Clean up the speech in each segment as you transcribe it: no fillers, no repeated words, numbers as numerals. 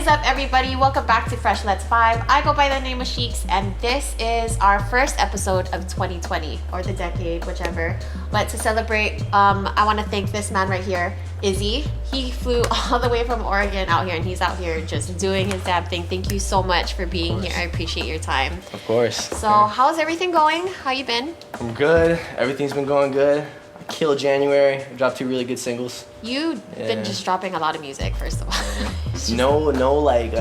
up, everybody? Welcome back to Fresh Let's Vibe. I go by the name of Sheiks, and this is our first episode of 2020, or the decade, whichever. But to celebrate, I want to thank this man right here, Izzy. He flew all the way from Oregon out here, and he's out here just doing his damn thing. Thank you so much for being here. I appreciate your time. Of course. So, how's everything going? How you been? I'm good. Everything's been going good. I killed January. I dropped 2 really good singles. You've been just dropping a lot of music, first of all. No, like,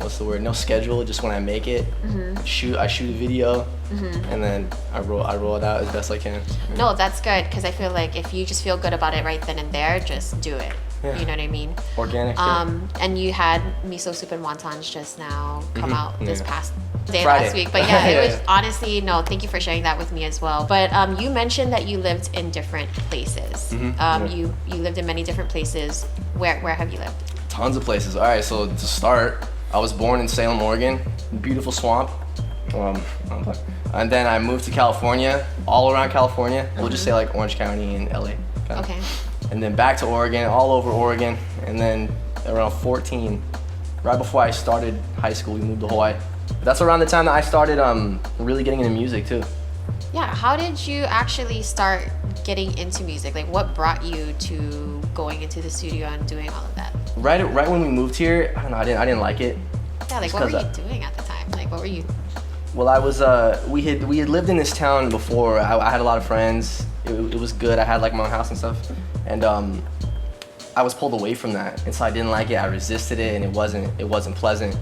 what's the word? No schedule. Just when I make it, I shoot a video, and then I roll it out as best I can. No, that's good, because I feel like if you just feel good about it right then and there, just do it. Yeah. You know what I mean? Organic. And you had miso soup and wontons just now come out this past day Friday. last week. But yeah, it was honestly, thank you for sharing that with me as well. But you mentioned that you lived in different places. You lived in many different places. Where have you lived? Tons of places. All right, so to start, I was born in Salem, Oregon, beautiful swamp. And then I moved to California, all around California. We'll just say like Orange County and LA. Okay. And then back to Oregon, all over Oregon. And then around 14, right before I started high school, we moved to Hawaii. That's around the time that I started really getting into music too. Yeah, how did you actually start getting into music? Like, what brought you to going into the studio and doing all of that? Right when we moved here, I don't know, I didn't like it. Yeah, like, what were you doing at the time? Like, what were you? Well, I was we had lived in this town before. I had a lot of friends. It was good. I had like my own house and stuff, and I was pulled away from that, and so I didn't like it. I resisted it, and it wasn't pleasant.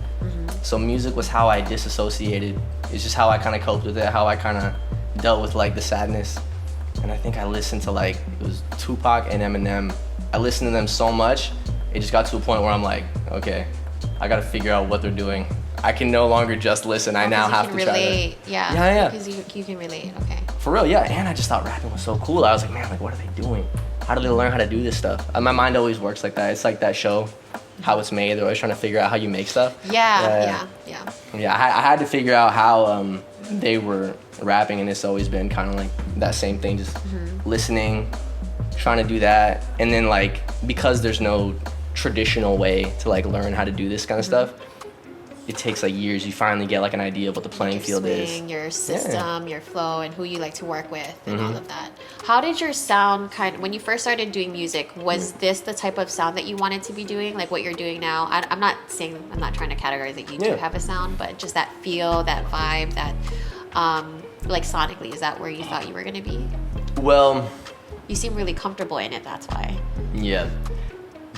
So music was how I disassociated. It's just how I kind of coped with it, how I kind of dealt with like the sadness. And I think I listened to like, it was Tupac and Eminem. I listened to them so much, it just got to a point where I'm like, okay, I gotta figure out what they're doing. I can no longer just listen. I now have to relate. Try to. Yeah. Because you can relate. Okay. For real, yeah. And I just thought rapping was so cool. I was like, man, like, what are they doing? How do they learn how to do this stuff? My mind always works like that. It's like that show, How It's Made. They're always trying to figure out how you make stuff. Yeah. I had to figure out how they were rapping, and it's always been kind of like that same thing, just listening, trying to do that. And then like, because there's no traditional way to like learn how to do this kind of stuff, it takes like years. You finally get like an idea of what the playing field is. Your system, your flow, and who you like to work with, and all of that. How did your sound when you first started doing music, was this the type of sound that you wanted to be doing, like what you're doing now? I'm not trying to categorize that you do have a sound, but just that feel, that vibe, that like sonically, is that where you thought you were gonna be? Well, you seem really comfortable in it, that's why. Yeah.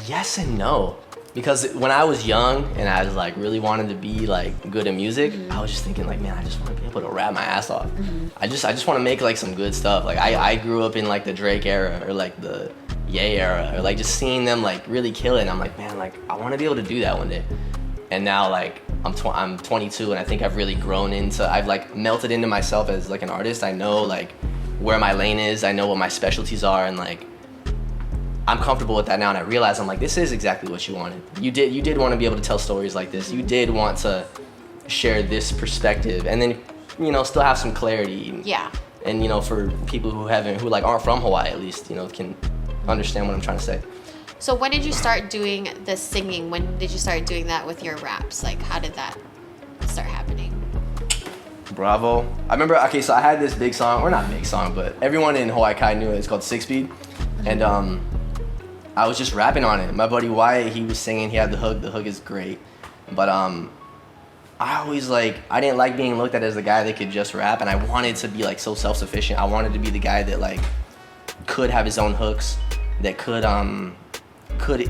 Yes and no. Because when I was young and I was like really wanted to be like good at music, I was just thinking like, man, I just want to be able to rap my ass off. I just want to make like some good stuff. Like I grew up in like the Drake era or like the Ye era, or like just seeing them like really kill it. And I'm like, man, like I want to be able to do that one day. And now like I'm 22 and I think I've really grown I've like melted into myself as like an artist. I know like where my lane is. I know what my specialties are, and like I'm comfortable with that now, and I realize I'm like, this is exactly what you wanted. You did want to be able to tell stories like this. You did want to share this perspective, and then, still have some clarity. Yeah. And for people who aren't from Hawaii at least, can understand what I'm trying to say. So when did you start doing the singing? When did you start doing that with your raps? Like, how did that start happening? Bravo. I remember, okay, so I had this big song, or not big song, but everyone in Hawaii Kai knew it. It's called 6 Speed. And I was just rapping on it. My buddy Wyatt, he was singing, he had the hook. The hook is great. But I always I didn't like being looked at as the guy that could just rap, and I wanted to be like so self-sufficient. I wanted to be the guy that like could have his own hooks, that could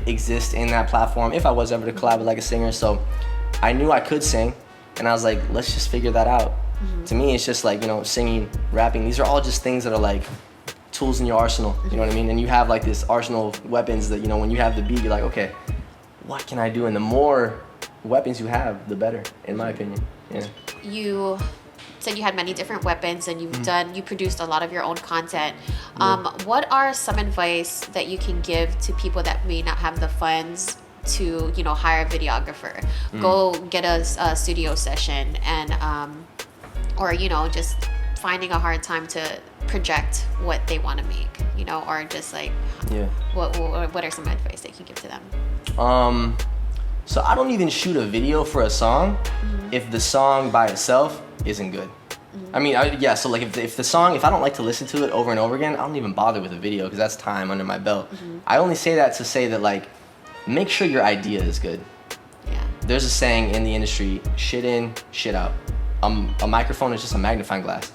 exist in that platform if I was ever to collab with like a singer. So I knew I could sing, and I was like, let's just figure that out. To me, it's just like, singing, rapping, these are all just things that are like tools in your arsenal, you know what I mean? And you have like this arsenal of weapons that, when you have the beat, you're like, okay, what can I do? And the more weapons you have, the better, in my opinion. Yeah. You said you had many different weapons, and you produced a lot of your own content. What are some advice that you can give to people that may not have the funds to, hire a videographer, go get a studio session, and or just finding a hard time to project what they want to make, or just like, what are some advice that you give to them? So I don't even shoot a video for a song if the song by itself isn't good. I mean, so like if the song, if I don't like to listen to it over and over again, I don't even bother with a video because that's time under my belt. I only say that to say that, like, make sure your idea is good. Yeah. There's a saying in the industry, shit in, shit out. A microphone is just a magnifying glass.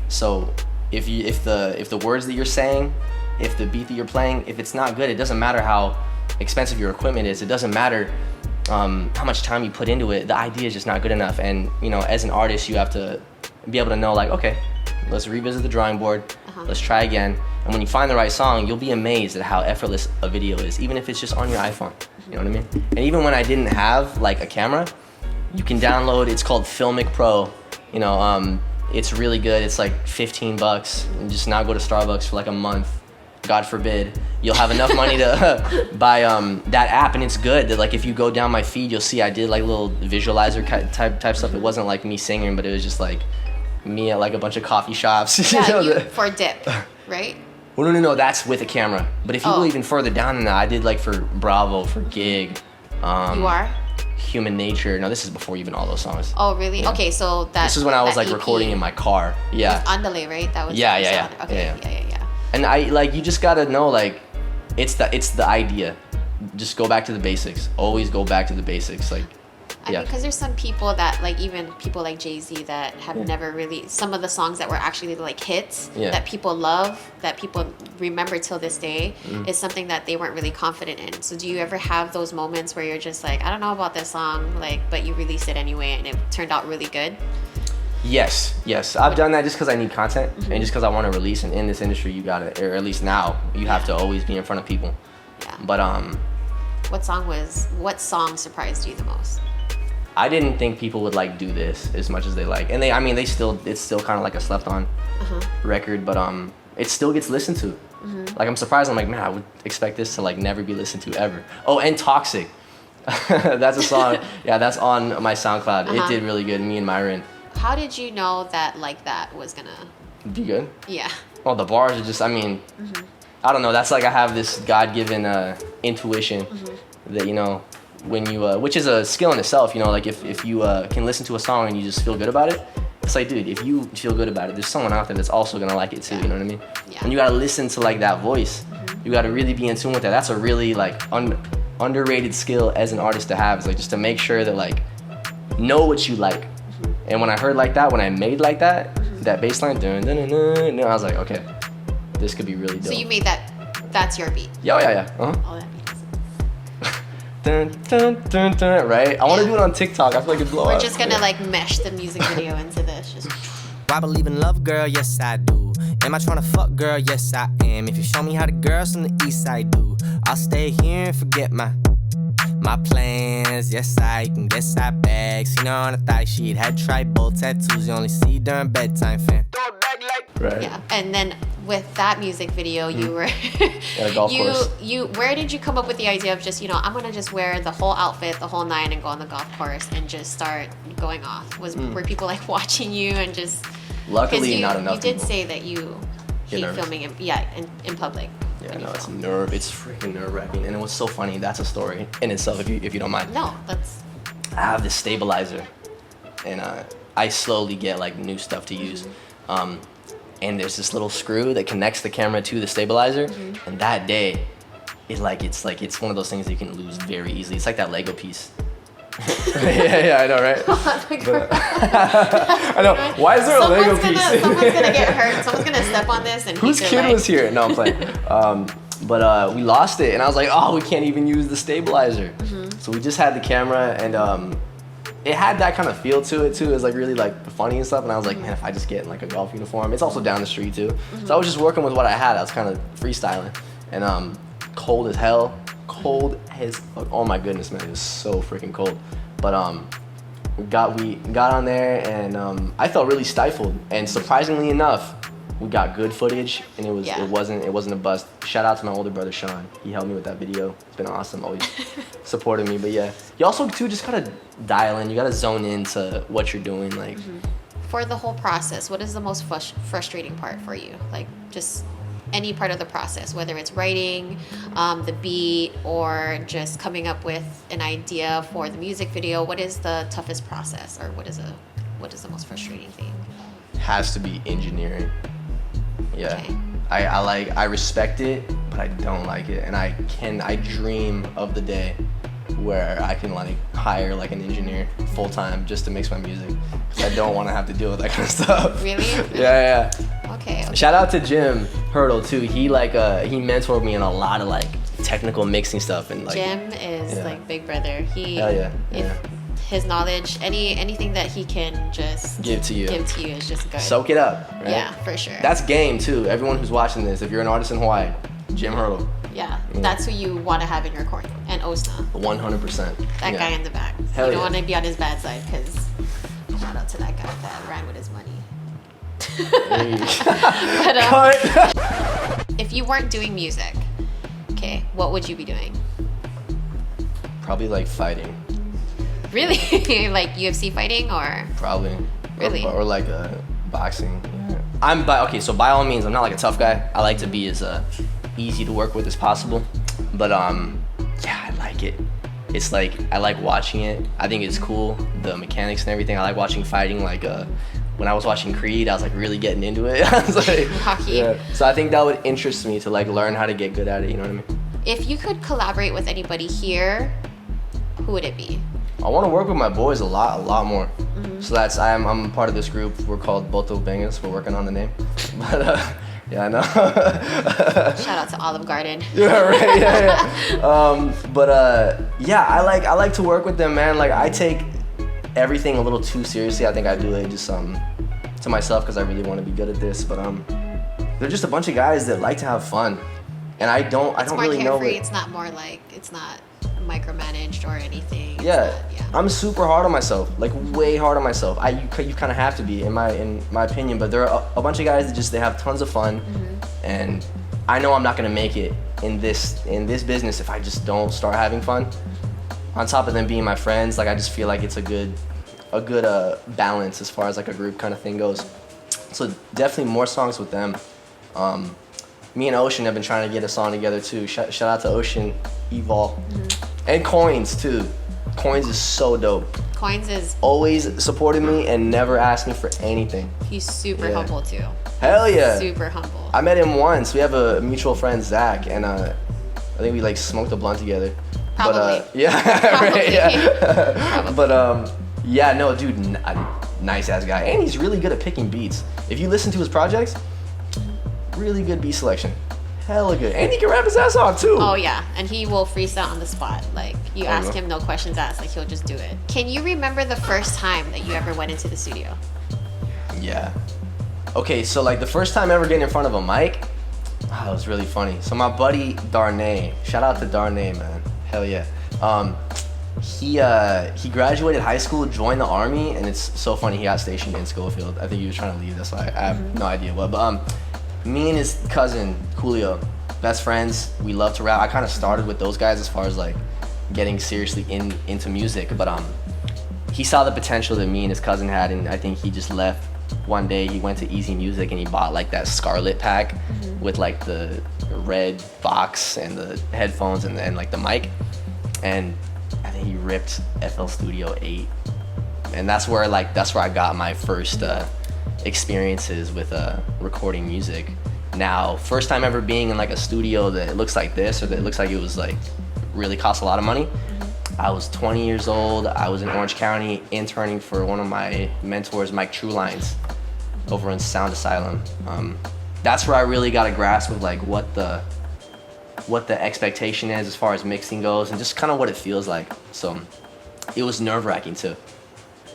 So if the words that you're saying, if the beat that you're playing, if it's not good, it doesn't matter how expensive your equipment is. It doesn't matter how much time you put into it. The idea is just not good enough. And you know, as an artist, you have to be able to know, like, okay, let's revisit the drawing board. Let's try again. And when you find the right song, you'll be amazed at how effortless a video is, even if it's just on your iPhone. You know what I mean? And even when I didn't have like a camera, you can download. It's called Filmic Pro. You know, it's really good. It's like $15. And just now go to Starbucks for like a month. God forbid, you'll have enough money to buy that app, and it's good. That, like, if you go down my feed, you'll see I did like little visualizer type stuff. It wasn't like me singing, but it was just like me at like a bunch of coffee shops. Yeah, for a dip, right? Well, no, that's with a camera. But if you go even further down than that, I did like for Bravo, for Gig. You are? Human Nature. No, this is before even all those songs. Oh, really? Yeah. Okay, so this is when I was like EP recording in my car. Yeah. Andale, right? That was yeah. Okay, yeah. And I like, you just gotta know, like, it's the idea. Just go back to the basics. Always go back to the basics. Like, I mean, because there's some people that, like, even people like Jay-Z that have never really, some of the songs that were actually like hits that people love, that people remember till this day, is something that they weren't really confident in. So do you ever have those moments where you're just like, I don't know about this song, like, but you released it anyway and it turned out really good? Yes. I've done that just because I need content and just because I want to release. And in this industry, you gotta, or at least now, you have to always be in front of people. Yeah. But what song surprised you the most? I didn't think people would like do this as much as they like, and it's still kind of like a slept on record, but it still gets listened to. Like, I'm surprised. I'm like, man, I would expect this to like never be listened to ever. Oh, and Toxic. That's a song. Yeah, that's on my SoundCloud. It did really good. Me and Myron. How did you know that Like That was gonna be good? Yeah. Well, the bars are just, I mean, I don't know. That's like, I have this God-given intuition that, you know, when you, which is a skill in itself, you know, like if you can listen to a song and you just feel good about it, it's like, dude, if you feel good about it, there's someone out there that's also gonna like it too, you know what I mean? Yeah. And you gotta listen to like that voice. You gotta really be in tune with that. That's a really like underrated skill as an artist to have, is like just to make sure that, like, know what you like. And when I heard Like That, when I made Like That, that bass line, dun, dun, dun, dun, dun, I was like, okay, this could be really dope. So you made that's your beat? Yeah. Oh, that beat is... dun, dun, dun, dun, right? I want to do it on TikTok. I feel like it'd blow up. We're just gonna like mesh the music video into this. Just... I believe in love, girl, yes I do. Am I trying to fuck, girl? Yes I am. If you show me how the girls from the east side do, I'll stay here and forget my plans. Yes I can get side bags. You know, on the thigh sheet had tribal tattoos. You only see during bedtime, fan. Throw it back like... Right. Yeah, and then with that music video, you were at a golf course. Where did you come up with the idea of just, you know, I'm gonna just wear the whole outfit, the whole nine, and go on the golf course and just start going off? Were people like watching you and just? Luckily, not enough. You did people. say that you hate filming in public. Yeah, no, it's freaking nerve-wracking. And it was so funny. That's a story in itself, if you don't mind. No, that's... I have this stabilizer, and I slowly get like new stuff to use. And there's this little screw that connects the camera to the stabilizer. And that day, it's one of those things that you can lose very easily. It's like that Lego piece. yeah, I know, right? I know. Why is there a Lego piece? Someone's gonna get hurt. Someone's gonna step on this and whose kid was here? No, I'm playing. But we lost it, and I was like, oh, we can't even use the stabilizer. So we just had the camera, and it had that kind of feel to it too. It was like really like funny and stuff. And I was like, man, if I just get in like a golf uniform, it's also down the street too. So I was just working with what I had. I was kind of freestyling, and cold as hell. Oh my goodness, man, it was so freaking cold. But we got on there, and I felt really stifled. And surprisingly enough, we got good footage, and it wasn't a bust. Shout out to my older brother Sean. He helped me with that video. It's been awesome, always supporting me. But yeah, you also too just gotta dial in. You gotta zone into what you're doing, like. For the whole process, what is the most frustrating part for you? Like, just any part of the process, whether it's writing, the beat, or just coming up with an idea for the music video? What is the toughest process, or what is the most frustrating thing? Has to be engineering. Yeah. Okay. I respect it, but I don't like it. And I dream of the day where I can like hire like an engineer full time just to mix my music, because I don't want to have to deal with that kind of stuff. Really? Yeah. Okay. Shout out to Jim Hurdle too. He he mentored me in a lot of like technical mixing stuff, and like Jim is like big brother. Hell yeah. His knowledge, anything that he can just give to you is just good. Soak it up. Right? Yeah, for sure. That's game too. Everyone who's watching this, if you're an artist in Hawaii, Jim Hurdle. Yeah, that's who you want to have in your corner. And Osna. 100%. That guy in the back. Hell you don't want to be on his bad side, because shout out to that guy that ran with his money. But if you weren't doing music, okay, what would you be doing? Probably like fighting. Really? Like UFC fighting, or? Probably. Really? Or like boxing. Yeah. So by all means, I'm not like a tough guy. I like to be as easy to work with as possible. But yeah, I like it. It's like, I like watching it. I think it's cool, the mechanics and everything. I like watching fighting. Like when I was watching Creed, I was like really getting into it. I was like, Hockey. Yeah. So I think that would interest me to like learn how to get good at it. You know what I mean? If you could collaborate with anybody here, who would it be? I want to work with my boys a lot more. Mm-hmm. So I'm part of this group. We're called Boto Bengas. We're working on the name. But yeah, I know. Shout out to Olive Garden. Yeah, right. Yeah. Yeah, I like to work with them, man. Like I take everything a little too seriously. I think I do it just to myself, because I really want to be good at this. But they're just a bunch of guys that like to have fun, and I don't really know. It's not more like, it's not micromanaged or anything. Yeah. I'm super hard on myself, like way hard on myself. You kind of have to be, in my opinion. But there are a bunch of guys that they have tons of fun, and I know I'm not gonna make it in this business if I just don't start having fun. On top of them being my friends, like I just feel like it's a good balance as far as like a group kind of thing goes. So definitely more songs with them. Me and Ocean have been trying to get a song together too. Shout out to Ocean, Evol, and Coins too. Coins is so dope. Coins is always supported me and never asked me for anything. He's super humble too. Hell yeah. Super humble. I met him once. We have a mutual friend, Zach, and I think we like smoked a blunt together. Probably. But yeah, Probably. right, yeah. Probably. But yeah, no, dude, nice ass guy, and he's really good at picking beats. If you listen to his projects, really good beat selection. Hella good. And he can rap his ass off too. Oh yeah, and he will freestyle on the spot. Like, you ask him, no questions asked, like he'll just do it. Can you remember the first time that you ever went into the studio? Yeah. Okay, so like the first time ever getting in front of a mic, it was really funny. So my buddy Darnay, shout out to Darnay, man. Hell yeah. He graduated high school, joined the army, and it's so funny, he got stationed in Schofield. I think he was trying to leave, that's why I have no idea what. But me and his cousin Julio, best friends. We love to rap. I kind of started with those guys as far as like getting seriously into music, but he saw the potential that me and his cousin had, and I think he just left one day. He went to Easy Music and he bought like that Scarlet pack with like the red box and the headphones and like the mic, and I think he ripped FL Studio 8, and that's where I got my first experiences with recording music. Now, first time ever being in like a studio that looks like this, or that looks like it was like really cost a lot of money. I was 20 years old. I was in Orange County interning for one of my mentors, Mike Trulines, over in Sound Asylum. That's where I really got a grasp of like what the expectation is as far as mixing goes, and just kind of what it feels like. So it was nerve-wracking too.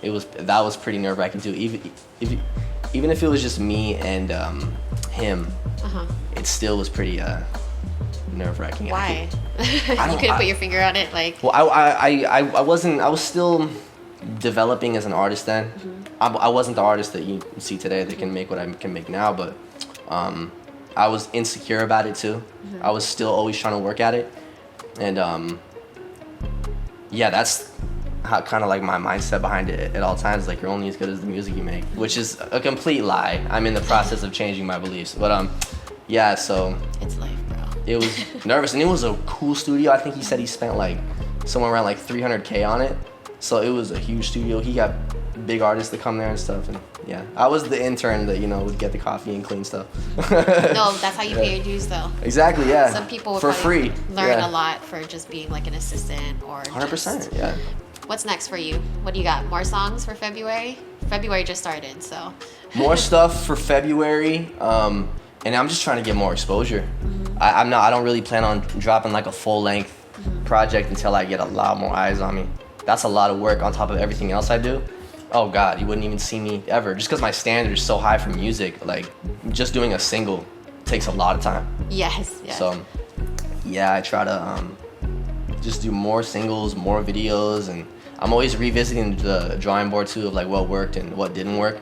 That was pretty nerve-wracking too. Even if it was just me and him, it still was pretty nerve-wracking. Why? You couldn't put your finger on it, like. Well, I was still developing as an artist then. I wasn't the artist that you see today that can make what I can make now, but I was insecure about it too. I was still always trying to work at it, and yeah, that's how kind of like my mindset behind it at all times. Like, you're only as good as the music you make, which is a complete lie. I'm in the process of changing my beliefs, but Yeah, so It's life, bro. it was nervous, and it was a cool studio. I think he said he spent like somewhere around like $300K on it. So it was a huge studio. He got big artists to come there and stuff, and yeah, I was the intern that would get the coffee and clean stuff. No, that's how you pay your dues, though. Exactly, yeah. Some people would for probably free learn yeah. a lot for just being like an assistant or 100%, yeah. What's next for you? What do you got? More songs for February? February just started, so. More stuff for February, and I'm just trying to get more exposure. I don't really plan on dropping like a full length project until I get a lot more eyes on me. That's a lot of work on top of everything else I do. Oh God, you wouldn't even see me ever. Just because my standard is so high for music, like just doing a single takes a lot of time. Yes. So yeah, I try to just do more singles, more videos, and I'm always revisiting the drawing board too of like what worked and what didn't work.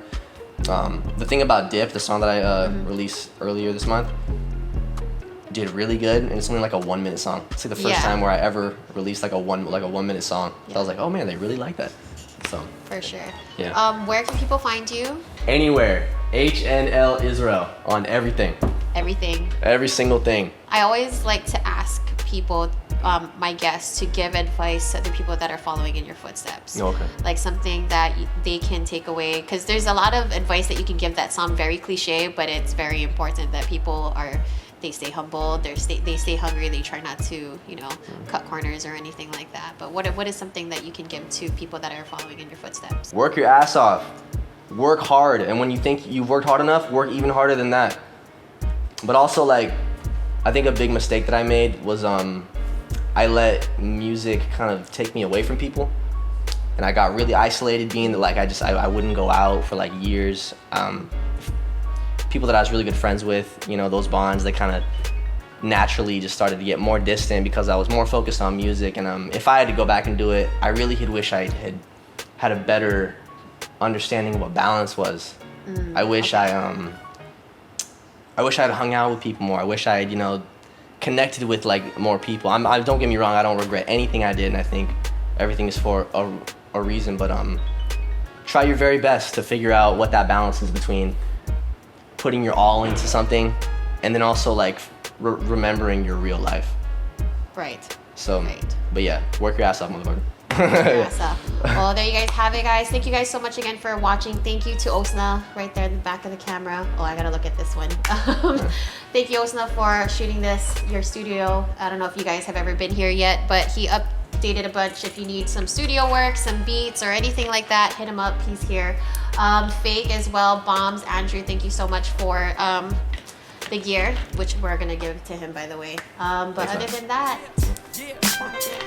The thing about Dip, the song that I released earlier this month, did really good, and it's only like a 1 minute song. It's like the first time where I ever released like a 1 minute song. So I was like, oh man, they really like that. So for sure. Yeah. Where can people find you? Anywhere. Hnlisrael on everything. Everything. Every single thing. I always like to ask people, my guests, to give advice to the people that are following in your footsteps. Okay. Like something that they can take away, because there's a lot of advice that you can give that sound very cliche, but it's very important that people they stay humble, they stay hungry, they try not to, cut corners or anything like that. But what is something that you can give to people that are following in your footsteps? Work your ass off. Work hard, and when you think you've worked hard enough, work even harder than that. But also, like, I think a big mistake that I made was I let music kind of take me away from people, and I got really isolated, being that like I wouldn't go out for like years. People that I was really good friends with, those bonds, they kind of naturally just started to get more distant because I was more focused on music. And if I had to go back and do it, I really could wish I had a better understanding of what balance was. I wish I had hung out with people more. I wish I had, connected with like more people. Don't get me wrong, I don't regret anything I did, and I think everything is for a reason. But try your very best to figure out what that balance is between putting your all into something and then also like remembering your real life. Right. So, right. But yeah, work your ass off, motherfucker. Well, there you guys have it, guys. Thank you guys so much again for watching. Thank you to Osna right there in the back of the camera. Oh, I gotta look at this one. Thank you, Osna, for shooting your studio. I don't know if you guys have ever been here yet, but he updated a bunch. If you need some studio work, some beats, or anything like that, hit him up. He's here. Fake as well. Bombs. Andrew, thank you so much for the gear, which we're gonna give to him, by the way. But other than that, watch it.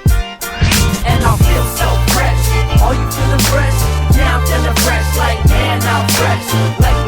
And I feel so fresh. Are you feeling fresh? Yeah, I'm feeling fresh. Like, man, I'm fresh. Like